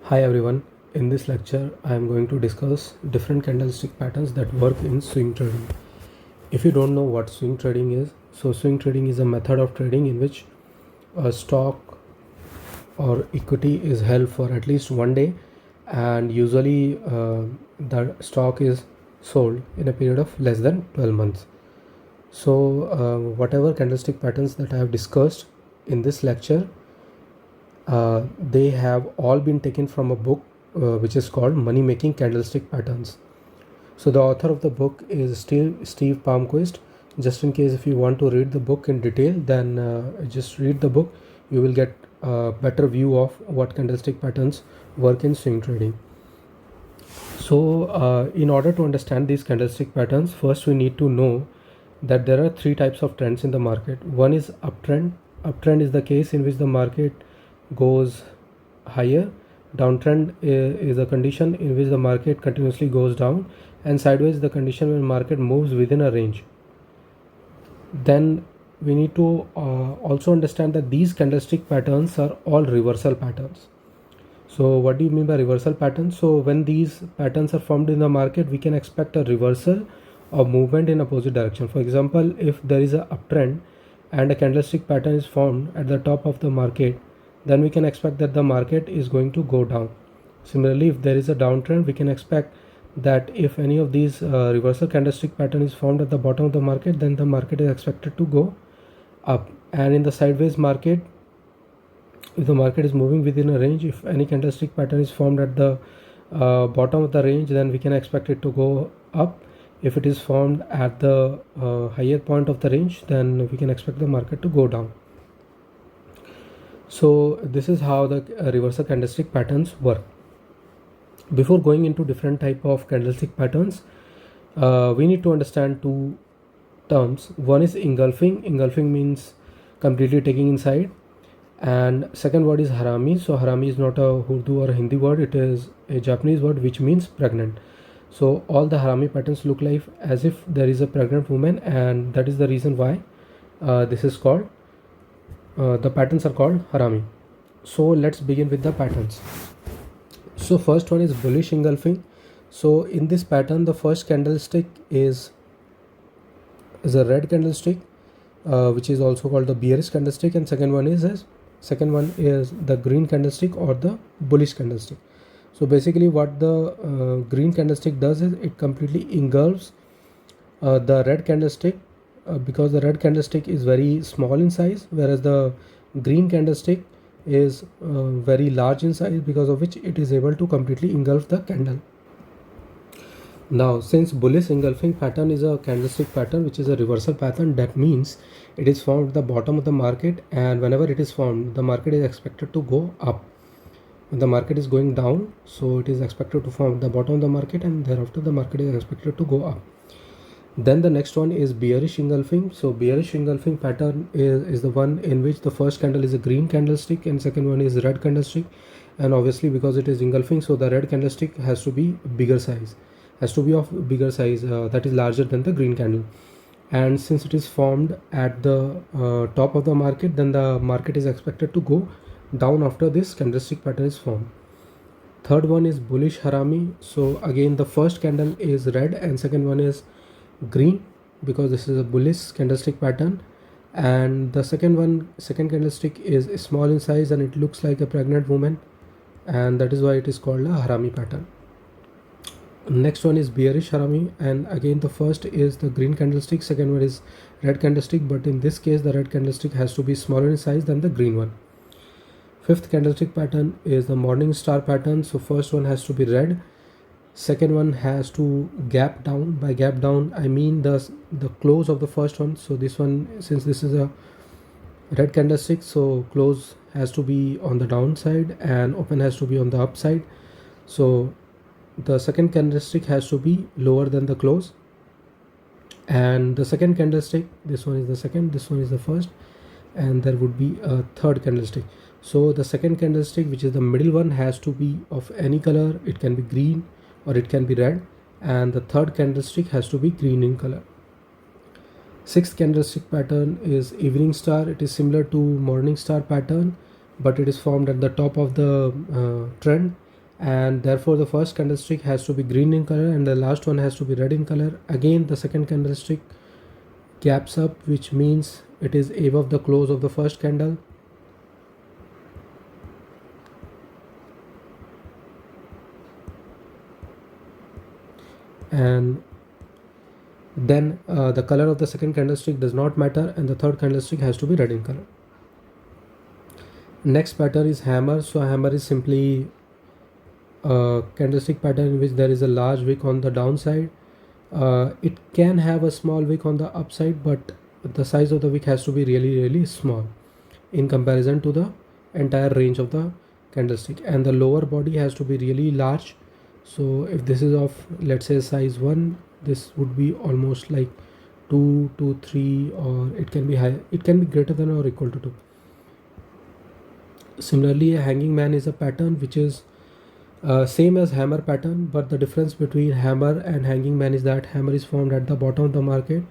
Hi everyone, in this lecture I am going to discuss different candlestick patterns that work in swing trading. If you don't know what swing trading is, so swing trading is a method of trading in which a stock or equity is held for at least one day, and usually the stock is sold in a period of less than 12 months. So whatever candlestick patterns that I have discussed in this lecture, they have all been taken from a book which is called Money Making Candlestick Patterns. So the author of the book is Steve Palmquist. Just in case if you want to read the book in detail, then just read the book. You will get a better view of what candlestick patterns work in swing trading. So in order to understand these candlestick patterns, first we need to know that there are three types of trends in the market. One is uptrend. Uptrend is the case in which the market goes higher. Downtrend is a condition in which the market continuously goes down, and sideways the condition when market moves within a range. Then we need to also understand that these candlestick patterns are all reversal patterns. So what do you mean by reversal patterns? So when these patterns are formed in the market, we can expect a reversal or movement in opposite direction. For example, if there is a uptrend and a candlestick pattern is formed at the top of the market, then we can expect that the market is going to go down. Similarly, if there is a downtrend, we can expect that if any of these reversal candlestick pattern is formed at the bottom of the market, then the market is expected to go up. And in the sideways market, if the market is moving within a range, if any candlestick pattern is formed at the bottom of the range, then we can expect it to go up. If it is formed at the higher point of the range, then we can expect the market to go down. So this is how the reversal candlestick patterns work. Before going into different type of candlestick patterns, we need to understand two terms. One is engulfing. Engulfing means completely taking inside, and second word is harami. So harami is not a Urdu or a Hindi word, it is a Japanese word which means pregnant. So all the harami patterns look like as if there is a pregnant woman, and that is the reason why this is called the patterns are called harami. So let's begin with the patterns. So first one is bullish engulfing. So in this pattern, the first candlestick is a red candlestick, which is also called the bearish candlestick, and second one is the green candlestick or the bullish candlestick. So basically what the green candlestick does is it completely engulfs the red candlestick, because the red candlestick is very small in size, whereas the green candlestick is very large in size, because of which it is able to completely engulf the candle. Now, since bullish engulfing pattern is a candlestick pattern which is a reversal pattern, that means it is formed at the bottom of the market, and whenever it is formed, the market is expected to go up. When the market is going down, so it is expected to form at the bottom of the market, and thereafter the market is expected to go up. Then the next one is bearish engulfing. So bearish engulfing pattern is the one in which the first candle is a green candlestick and second one is red candlestick, and obviously because it is engulfing, so the red candlestick has to be bigger size, has to be of bigger size, that is larger than the green candle. And since it is formed at the top of the market, then the market is expected to go down after this candlestick pattern is formed. Third one is bullish harami. So again the first candle is red and second one is green, because this is a bullish candlestick pattern, and the second candlestick is small in size and it looks like a pregnant woman, and that is why it is called a harami pattern. Next one is bearish harami, and again the first is the green candlestick, second one is red candlestick, but in this case the red candlestick has to be smaller in size than the green one. Fifth candlestick pattern is the morning star pattern. So first one has to be red, second one has to gap down. By gap down I mean the close of the first one. So this one, since this is a red candlestick, so close has to be on the downside and open has to be on the upside. So the second candlestick has to be lower than the close, and the second candlestick, this one is the second, this one is the first, and there would be a third candlestick. So the second candlestick, which is the middle one, has to be of any color. It can be green or it can be red, and the third candlestick has to be green in color. Sixth candlestick pattern is evening star. It is similar to morning star pattern, but it is formed at the top of the trend, and therefore the first candlestick has to be green in color and the last one has to be red in color. Again, the second candlestick gaps up, which means it is above the close of the first candle. And then the color of the second candlestick does not matter, and the third candlestick has to be red in color. Next pattern is hammer. So hammer is simply a candlestick pattern in which there is a large wick on the downside. It can have a small wick on the upside, but the size of the wick has to be really small in comparison to the entire range of the candlestick, and the lower body has to be really large. So if this is of, let's say, size 1, this would be almost like 2 to 3, or it can be high, it can be greater than or equal to 2. Similarly, a hanging man is a pattern which is same as hammer pattern, but the difference between hammer and hanging man is that hammer is formed at the bottom of the market.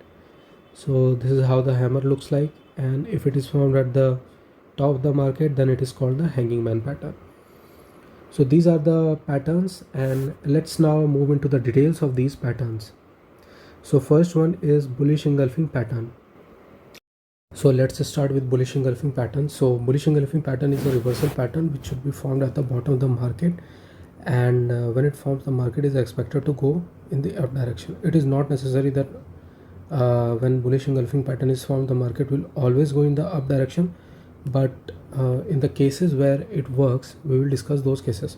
So this is how the hammer looks like, and if it is formed at the top of the market, then it is called the hanging man pattern. So these are the patterns, and let's now move into the details of these patterns. So first one is bullish engulfing pattern. So let's start with bullish engulfing pattern. So bullish engulfing pattern is a reversal pattern which should be formed at the bottom of the market, and when it forms, the market is expected to go in the up direction. It is not necessary that when bullish engulfing pattern is formed, the market will always go in the up direction, but in the cases where it works, we will discuss those cases.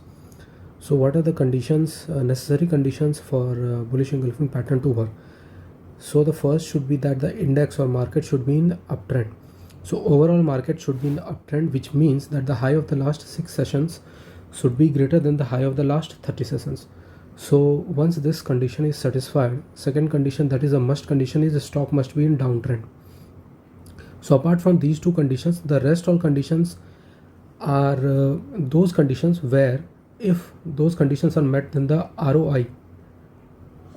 So what are the conditions, necessary conditions for bullish engulfing pattern to work? So the first should be that the index or market should be in uptrend. So overall market should be in uptrend, which means that the high of the last 6 sessions should be greater than the high of the last 30 sessions. So once this condition is satisfied, second condition, that is a must condition, is the stock must be in downtrend. So apart from these two conditions, the rest all conditions are those conditions where if those conditions are met, then the ROI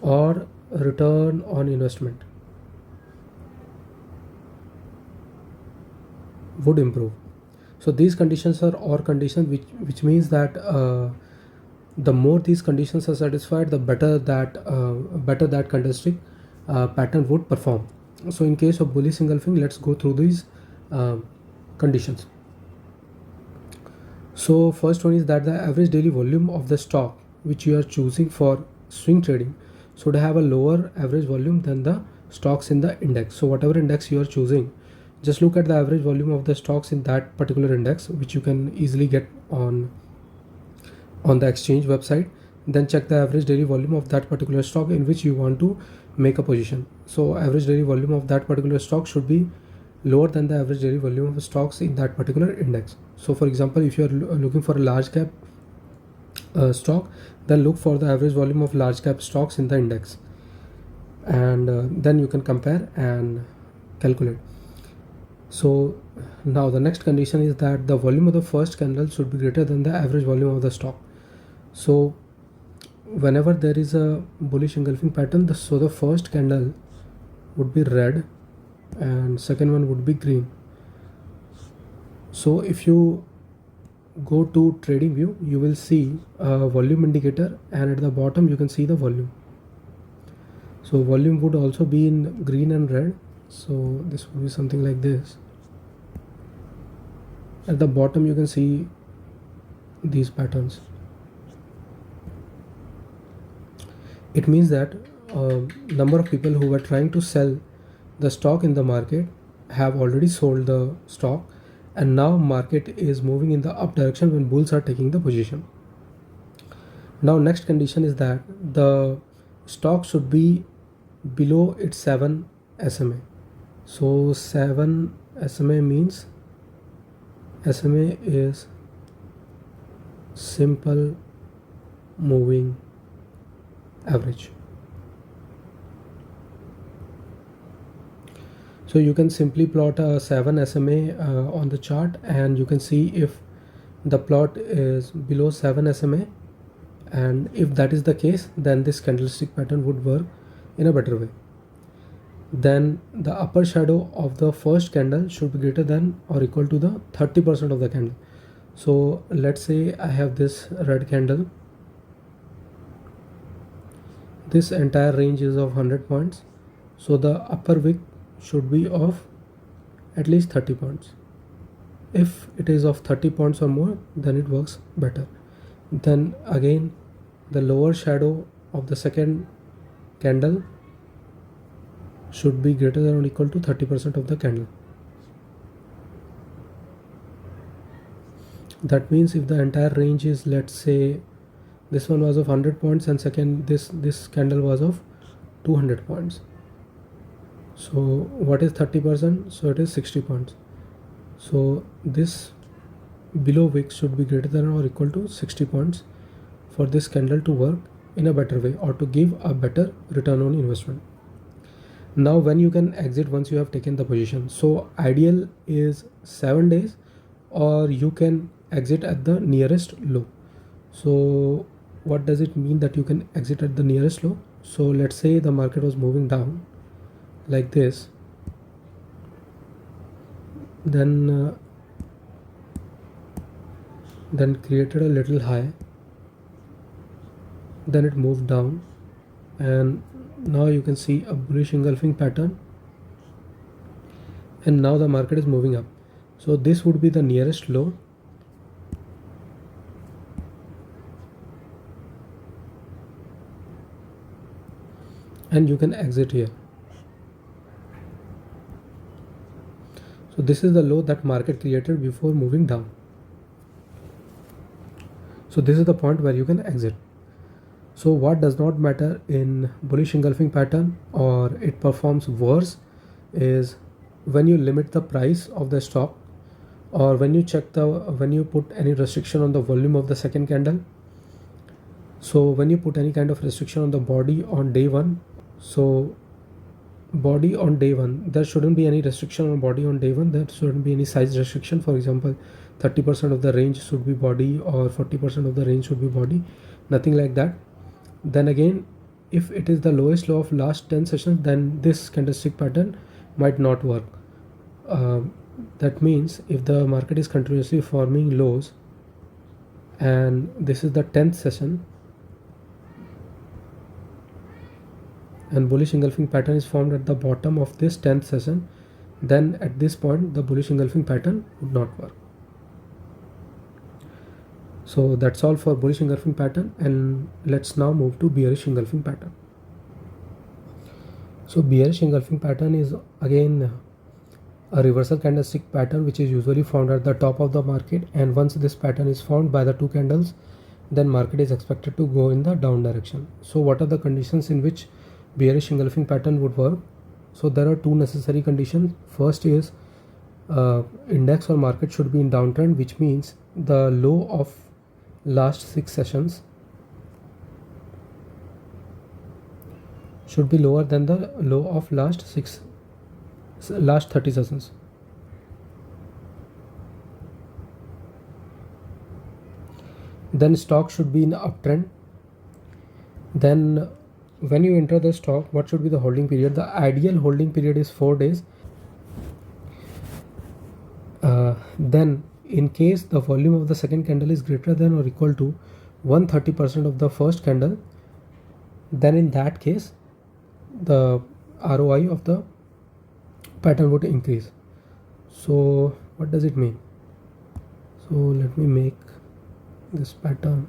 or return on investment would improve. So these conditions are or conditions which means that the more these conditions are satisfied, the better that candlestick pattern would perform. So in case of bullish engulfing, let's go through these conditions. So first one is that the average daily volume of the stock which you are choosing for swing trading should have a lower average volume than the stocks in the index. So whatever index you are choosing, just look at the average volume of the stocks in that particular index, which you can easily get on the exchange website. Then check the average daily volume of that particular stock in which you want to make a position. So average daily volume of that particular stock should be lower than the average daily volume of stocks in that particular index. So for example, if you are looking for a large cap stock, then look for the average volume of large cap stocks in the index, and then you can compare and calculate. So now the next condition is that the volume of the first candle should be greater than the average volume of the stock. So whenever there is a bullish engulfing pattern, so the first candle would be red and second one would be green. So if you go to trading view, you will see a volume indicator, and at the bottom you can see the volume. So volume would also be in green and red. So this would be something like this. At the bottom you can see these patterns. It means that number of people who were trying to sell the stock in the market have already sold the stock, and now market is moving in the up direction when bulls are taking the position. Now next condition is that the stock should be below its 7 SMA. So 7 SMA means SMA is simple moving average. So you can simply plot a 7 SMA on the chart, and you can see if the plot is below 7 SMA, and if that is the case, then this candlestick pattern would work in a better way. Then the upper shadow of the first candle should be greater than or equal to the 30% of the candle. So let's say I have this red candle this entire range is of 100 points, so the upper wick should be of at least 30 points. If it is of 30 points or more, then it works better. Then again, the lower shadow of the second candle should be greater than or equal to 30% of the candle. That means if the entire range is, let's say this one was of 100 points and second this candle was of 200 points. So what is 30%? So it is 60 points. So this below wick should be greater than or equal to 60 points for this candle to work in a better way or to give a better return on investment. Now when you can exit once you have taken the position? So ideal is 7 days, or you can exit at the nearest low. So what does it mean that you can exit at the nearest low? So let's say the market was moving down like this, then created a little high, then it moved down, and now you can see a bullish engulfing pattern, and now the market is moving up. So this would be the nearest low, and you can exit here. So this is the low that market created before moving down. So this is the point where you can exit. So what does not matter in bullish engulfing pattern, or it performs worse, is when you limit the price of the stock, or when you put any restriction on the volume of the second candle. So when you put any kind of restriction on the body on day one, so body on day one, there shouldn't be any restriction on body on day one. There shouldn't be any size restriction. For example, 30% of the range should be body, or 40% of the range should be body, nothing like that. Then again, if it is the lowest low of last 10 sessions, then this candlestick pattern might not work. That means if the market is continuously forming lows, and this is the 10th session, and bullish engulfing pattern is formed at the bottom of this 10th session, then at this point the bullish engulfing pattern would not work. So that's all for bullish engulfing pattern, and let's now move to bearish engulfing pattern. So bearish engulfing pattern is again a reversal candlestick pattern which is usually found at the top of the market, and once this pattern is formed by the two candles, then market is expected to go in the down direction. So what are the conditions in which bearish engulfing pattern would work? So there are two necessary conditions. First is index or market should be in downtrend, which means the low of last 6 sessions should be lower than the low of last 30 sessions. Then stock should be in uptrend. Then when you enter the stock, what should be the holding period? The ideal holding period is 4 days. Then in case the volume of the second candle is greater than or equal to 130% of the first candle, then in that case the ROI of the pattern would increase. So what does it mean? So let me make this pattern,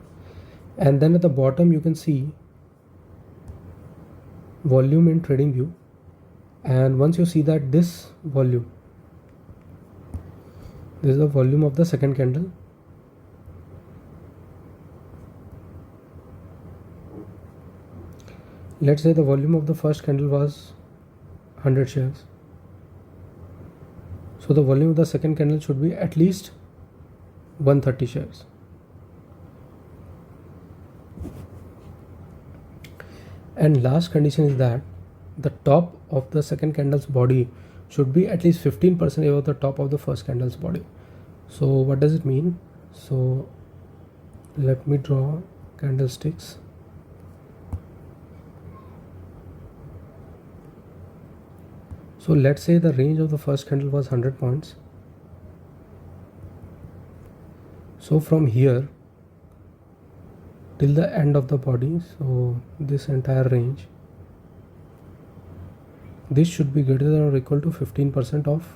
and then at the bottom you can see volume in trading view, and once you see that this volume, this is the volume of the second candle, let's say the volume of the first candle was 100 shares, so the volume of the second candle should be at least 130 shares. And last condition is that the top of the second candle's body should be at least 15% above the top of the first candle's body. So what does it mean? So let me draw candlesticks. So let's say the range of the first candle was 100 points. So from here till the end of the body. So this entire range, this should be greater than or equal to 15% of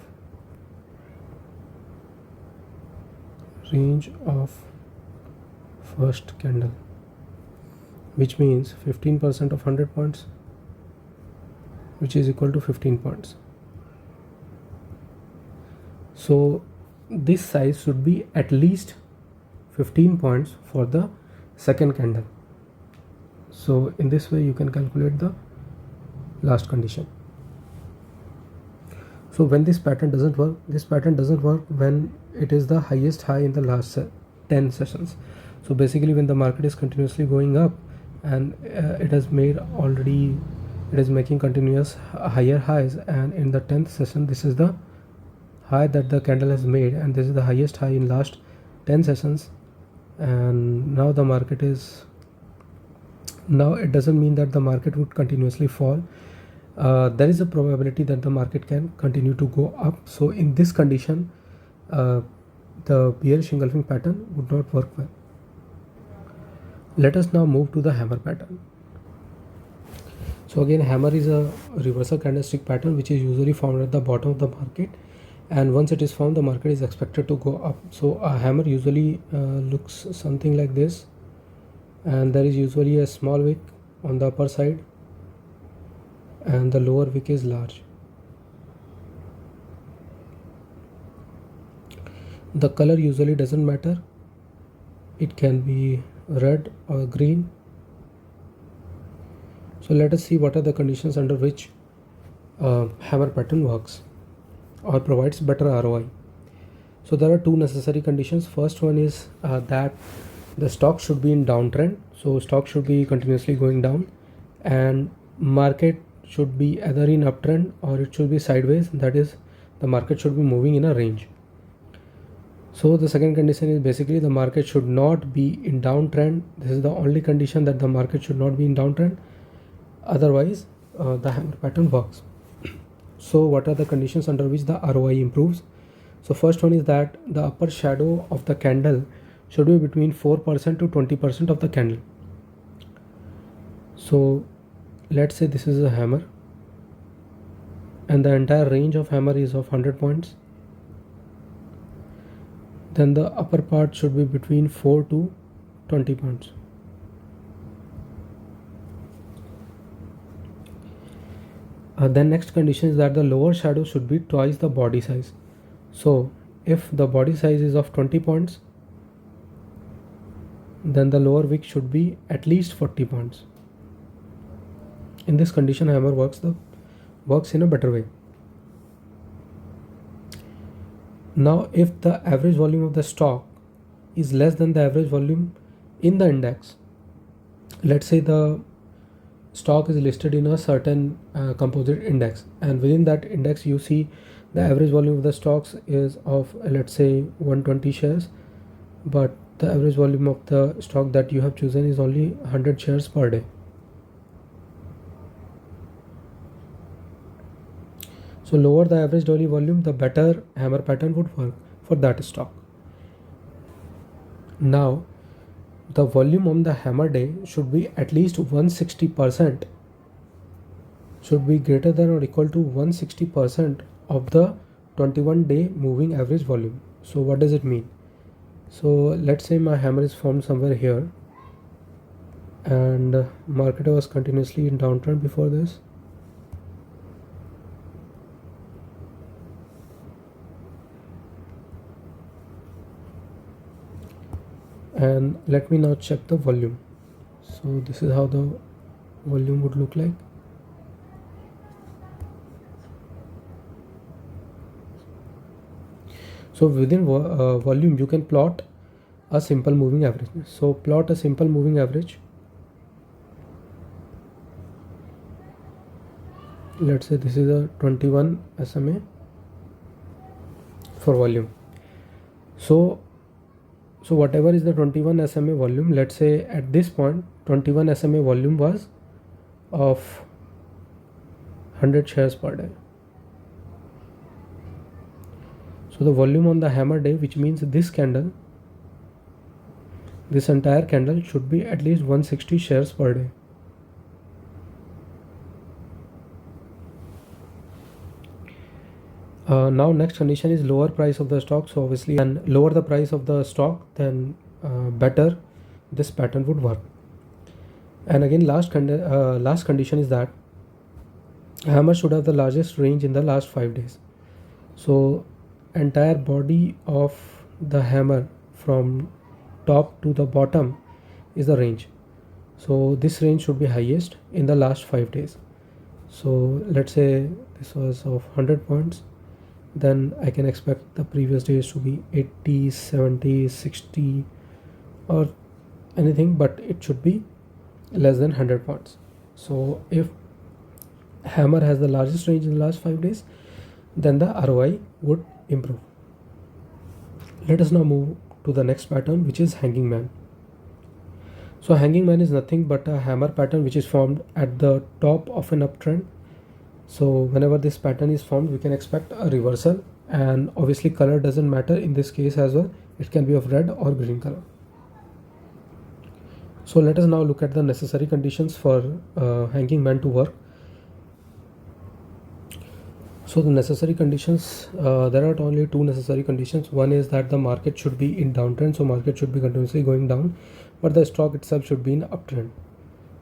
range of first candle, which means 15% of 100 points, which is equal to 15 points. So this size should be at least 15 points for the second candle. So in this way you can calculate the last condition. So when this pattern doesn't work when it is the highest high in the last 10 sessions. So basically when the market is continuously going up and it is making continuous higher highs, and in the 10th session this is the high that the candle has made, and this is the highest high in last 10 sessions, and now it doesn't mean that the market would continuously fall. There is a probability that the market can continue to go up. So in this condition the bearish engulfing pattern would not work well. Let us now move to the hammer pattern. So again, hammer is a reversal candlestick pattern which is usually found at the bottom of the market, and once it is found the market is expected to go up. So a hammer usually looks something like this, and there is usually a small wick on the upper side and the lower wick is large. The color usually doesn't matter, it can be red or green. So let us see what are the conditions under which hammer pattern works or provides better ROI. So there are two necessary conditions. First one is that the stock should be in downtrend, so stock should be continuously going down, and market should be either in uptrend or it should be sideways, that is the market should be moving in a range. So the second condition is basically the market should not be in downtrend. This is the only condition, that the market should not be in downtrend, otherwise the hammer pattern works. So what are the conditions under which the ROI improves? So first one is that the upper shadow of the candle should be between 4% to 20% of the candle. So let's say this is a hammer and the entire range of hammer is of 100 points. Then the upper part should be between 4 to 20 points. Then next condition is that the lower shadow should be twice the body size. So if the body size is of 20 points, then the lower wick should be at least 40 points. In this condition, hammer works in a better way. Now if the average volume of the stock is less than the average volume in the index, let's say the stock is listed in a certain composite index, and within that index you see the average volume of the stocks is of let's say 120 shares, but the average volume of the stock that you have chosen is only 100 shares per day. So lower the average daily volume, the better hammer pattern would work for that stock. Now the volume on the hammer day should be at least 160%, should be greater than or equal to 160% of the 21-day moving average volume. So what does it mean? So let's say my hammer is formed somewhere here and market was continuously in downtrend before this. And let me now check the volume. So this is how the volume would look like. So within volume you can plot a simple moving average. So plot a simple moving average. Let's say this is a 21 SMA for volume. So whatever is the 21 SMA volume, let's say at this point 21 SMA volume was of 100 shares per day. So the volume on the hammer day, which means this candle, This entire candle should be at least 160 shares per day. Now next condition is lower price of the stock. So obviously, and lower the price of the stock, then better this pattern would work. And again, last condition is that hammer should have the largest range in the last 5 days. So entire body of the hammer from top to the bottom is the range. So this range should be highest in the last 5 days. So let's say this was of 100 points, then I can expect the previous days to be 80, 70, 60 or anything, but it should be less than 100 points. So if hammer has the largest range in the last 5 days, then the ROI would improve. Let us now move to the next pattern, which is hanging man. So hanging man is nothing but a hammer pattern which is formed at the top of an uptrend. So whenever this pattern is formed, we can expect a reversal, and obviously color doesn't matter in this case as well. It can be of red or green color. So let us now look at the necessary conditions for hanging man to work. So the necessary conditions, there are only two necessary conditions. One is that the market should be in downtrend, so market should be continuously going down, but the stock itself should be in uptrend.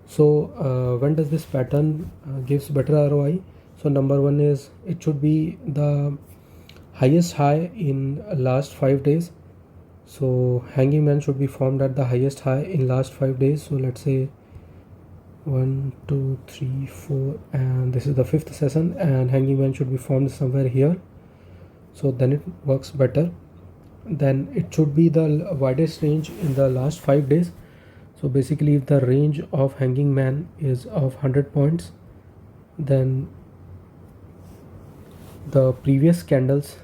So when does this pattern gives better ROI? So number one is it should be the highest high in last 5 days. So hanging man should be formed at the highest high in last 5 days. So let's say 1, 2, 3, 4, and this is the 5th session, and hanging man should be formed somewhere here. So then it works better. Then it should be the widest range in the last 5 days. So basically, if the range of hanging man is of 100 points, then the previous candles,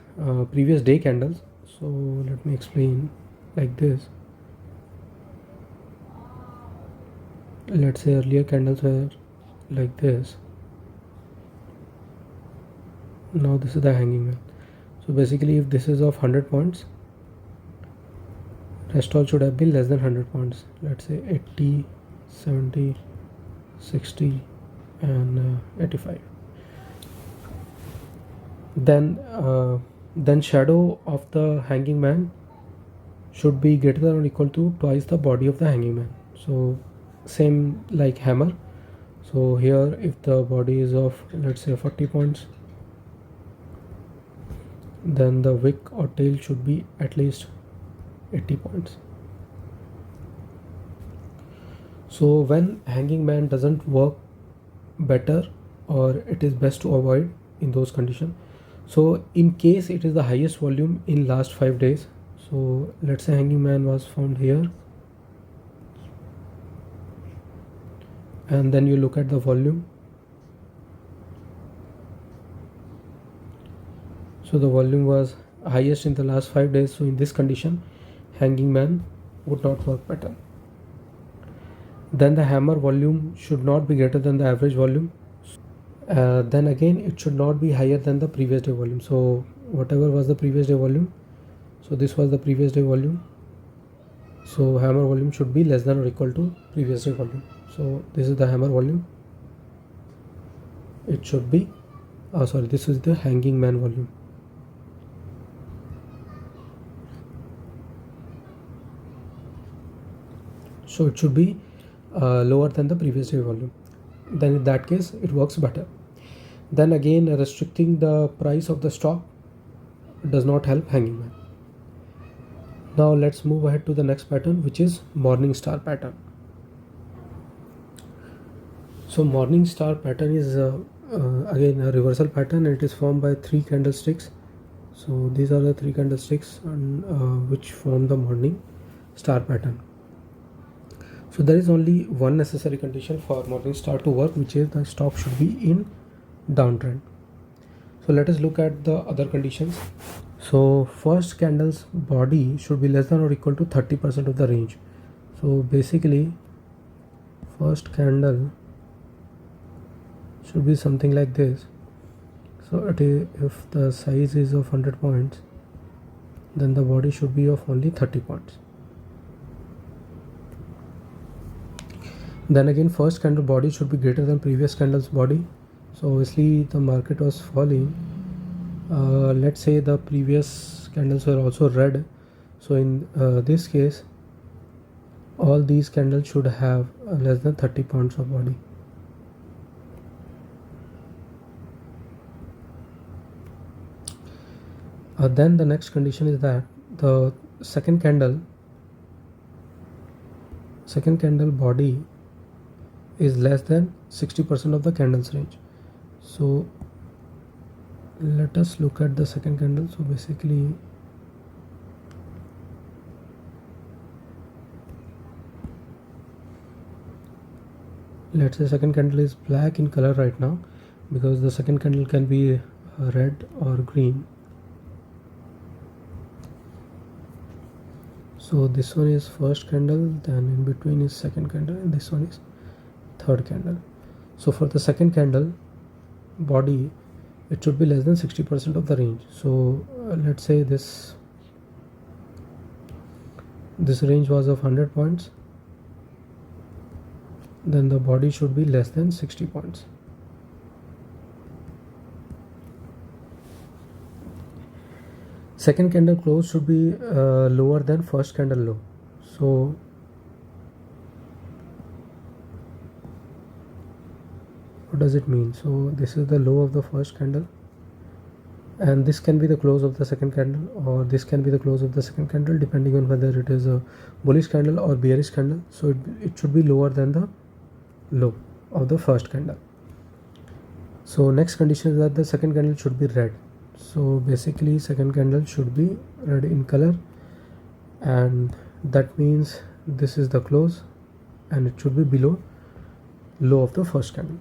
previous day candles. So let me explain like this. Let's say earlier candles were like this. Now this is the hanging man. So basically, if this is of 100 points, rest all should have been less than 100 points. Let's say 80, 70, 60 and 85. Then shadow of the hanging man should be greater than or equal to twice the body of the hanging man. So same like hammer. So here if the body is of, let's say, 40 points, then the wick or tail should be at least 80 points. So when hanging man doesn't work better, or it is best to avoid in those conditions. So in case it is the highest volume in last 5 days, so let's say hanging man was found here, and then you look at the volume. So the volume was highest in the last 5 days. So in this condition, hanging man would not work better. Then the hammer volume should not be greater than the average volume. Then again, it should not be higher than the previous day volume. So whatever was the previous day volume, so this was the previous day volume. So hammer volume should be less than or equal to previous day volume. So this is the hammer volume. It should be, this is the hanging man volume. So it should be lower than the previous day volume. Then in that case, it works better. Then again, restricting the price of the stock does not help hanging man. Now let's move ahead to the next pattern, which is morning star pattern. So morning star pattern is again a reversal pattern, and it is formed by 3 candlesticks. So these are the 3 candlesticks which form the morning star pattern. So there is only one necessary condition for morning star to work, which is the stock should be in downtrend. So let us look at the other conditions. So first candle's body should be less than or equal to 30% of the range. So basically, first candle should be something like this. So if the size is of 100 points, then the body should be of only 30 points. Then again, first candle body should be greater than previous candle's body. So obviously the market was falling. Let's say the previous candles were also red. So in this case, all these candles should have less than 30 points of body. Then the next condition is that the second candle body is less than 60% of the candle's range. So let us look at the second candle. So basically, let's say second candle is black in color right now, because the second candle can be red or green. So this one is first candle, then in between is second candle, and this one is third candle. So for the second candle body, it should be less than 60% of the range. So let's say this range was of 100 points, then the body should be less than 60 points. Second candle close should be lower than first candle low. So what does it mean? So this is the low of the first candle, and this can be the close of the second candle, or this can be the close of the second candle, depending on whether it is a bullish candle or bearish candle. So it should be lower than the low of the first candle. So next condition is that the second candle should be red. So basically second candle should be red in color, and that means this is the close, and it should be below low of the first candle.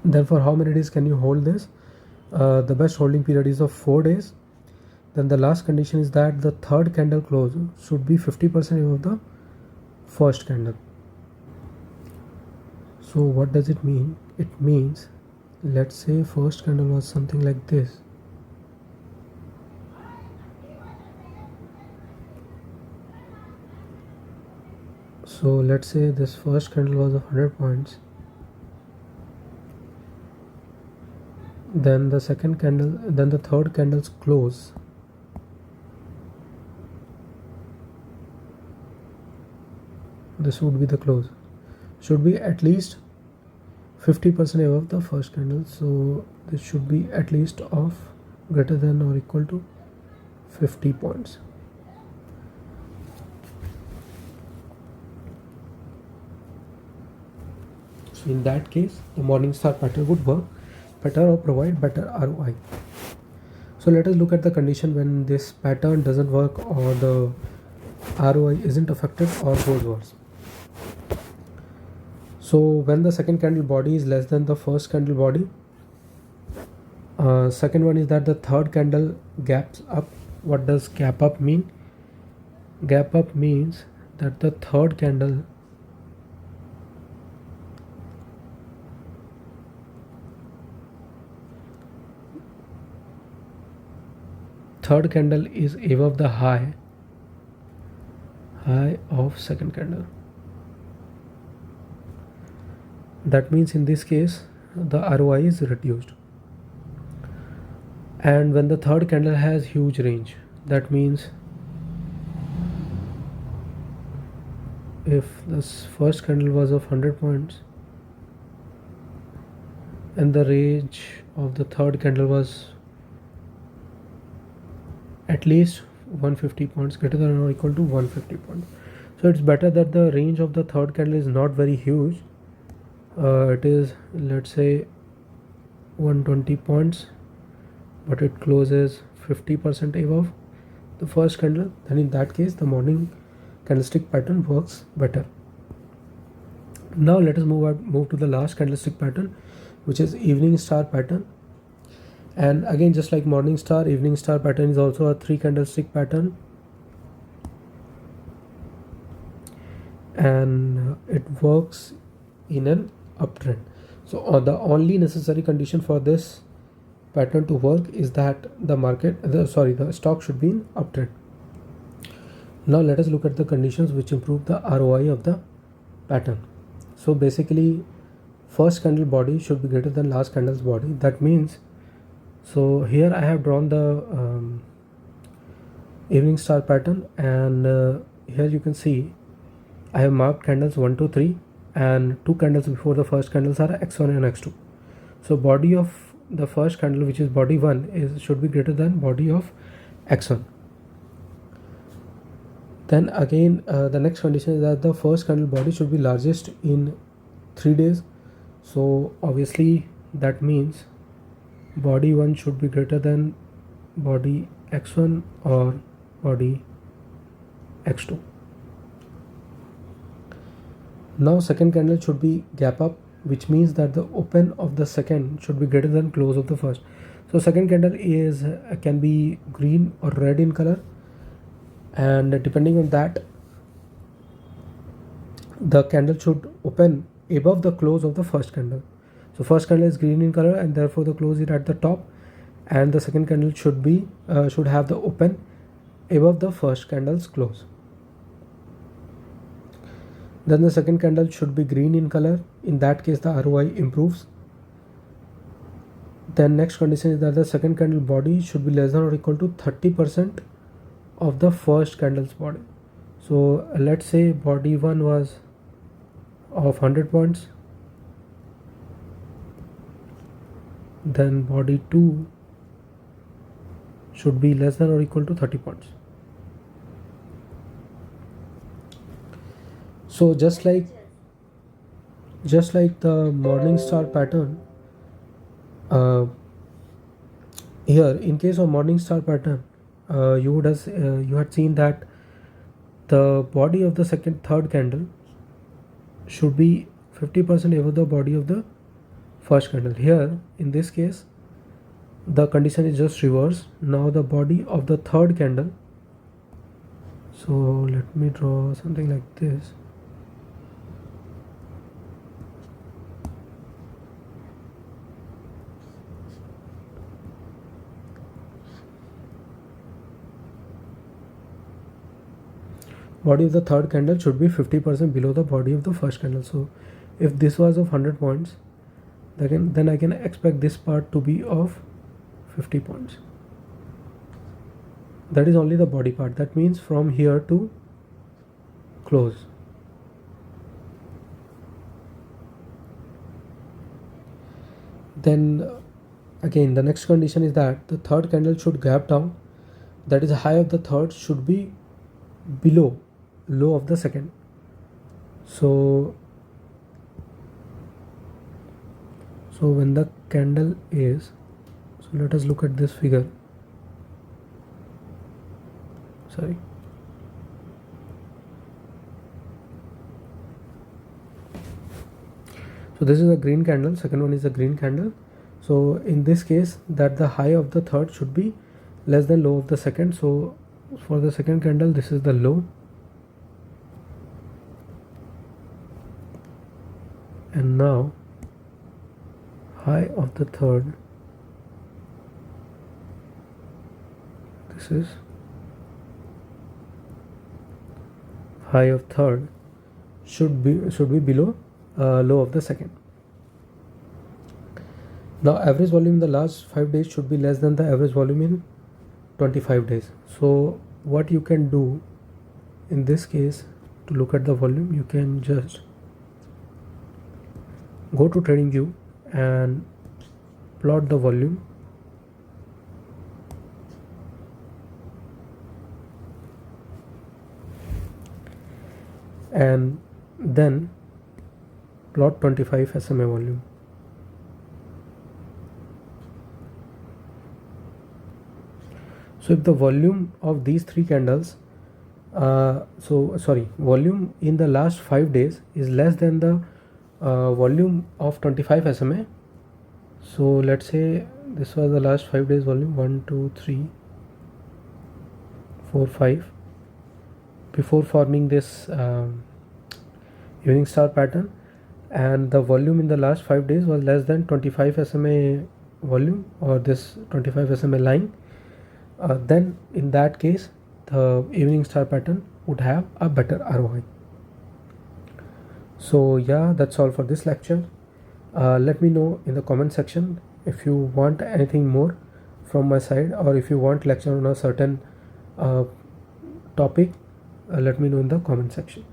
Then for how many days can you hold this? The best holding period is of 4 days. Then the last condition is that the third candle close should be 50% above the first candle. So what does it mean? It means, let's say first candle was something like this. So let's say this first candle was of 100 points. Then the second candle, then the third candle's close this would be the close, should be at least 50% above the first candle. So this should be at least of greater than or equal to 50 points. So in that case, the morning star pattern would work better or provide better ROI. So let us look at the condition when this pattern doesn't work, or the ROI isn't affected or goes worse. So when the second candle body is less than the first candle body, second one is that the third candle gaps up. What does gap up mean? Gap up means that the third candle is above the high of second candle. That means in this case the ROI is reduced. And when the third candle has huge range, that means if this first candle was of 100 points and the range of the third candle was at least 150 points, greater than or equal to 150 points. So it's better that the range of the third candle is not very huge. It is, let's say, 120 points, but it closes 50% above the first candle. Then in that case the morning candlestick pattern works better. Now let us move to the last candlestick pattern, which is evening star pattern. And again, just like morning star, evening star pattern is also a 3 candlestick pattern, and it works in an uptrend. So the only necessary condition for this pattern to work is that the stock should be in uptrend. Now let us look at the conditions which improve the ROI of the pattern. So basically first candle body should be greater than last candle's body. That means, so here I have drawn the evening star pattern, and here you can see I have marked candles 1 2 3, and two candles before the first candles are x1 and x2. So body of the first candle, which is body 1, should be greater than body of x1. Then again the next condition is that the first candle body should be largest in 3 days. So obviously that means body 1 should be greater than body x1 or body x2. Now second candle should be gap up, which means that the open of the second should be greater than close of the first. So second candle is can be green or red in color, and depending on that the candle should open above the close of the first candle. So first candle is green in color, and therefore the close is at the top, and the second candle should have the open above the first candle's close. Then the second candle should be green in color. In that case the ROI improves. Then next condition is that the second candle body should be less than or equal to 30% of the first candle's body. So let's say body 1 was of 100 points, then body 2 should be less than or equal to 30 points. So just like the morning star pattern, here in case of morning star pattern, you had seen that the body of the third candle should be 50% above the body of the first candle. Here in this case the condition is just reversed. Now the body of the third candle, so let me draw something like this. Body of the third candle should be 50% below the body of the first candle. So if this was of 100 points, then I can expect this part to be of 50 points. That is only the body part. That means from here to close. Then again the next condition is that the third candle should gap down. That is, high of the third should be below low of the second. So when the candle is, so let us look at this figure. Sorry. So this is a green candle, second one is a green candle. So in this case that the high of the third should be less than low of the second. So for the second candle this is the low, and now high of the third, this is high of third, should be below low of the second. Now average volume in the last 5 days should be less than the average volume in 25 days. So what you can do in this case to look at the volume, you can just go to TradingView and plot the volume. And then plot 25 SMA volume. So if the volume of these three candles, volume in the last 5 days is less than the volume of 25 SMA. So let's say this was the last 5 days volume, 1 2 3 4 5, before forming this evening star pattern, and the volume in the last 5 days was less than 25 SMA volume, or this 25 SMA line, then in that case the evening star pattern would have a better ROI. So yeah, that's all for this lecture. Let me know in the comment section if you want anything more from my side, or if you want lecture on a certain topic. Let me know in the comment section.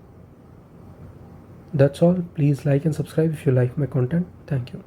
That's all. Please like and subscribe if you like my content. Thank you.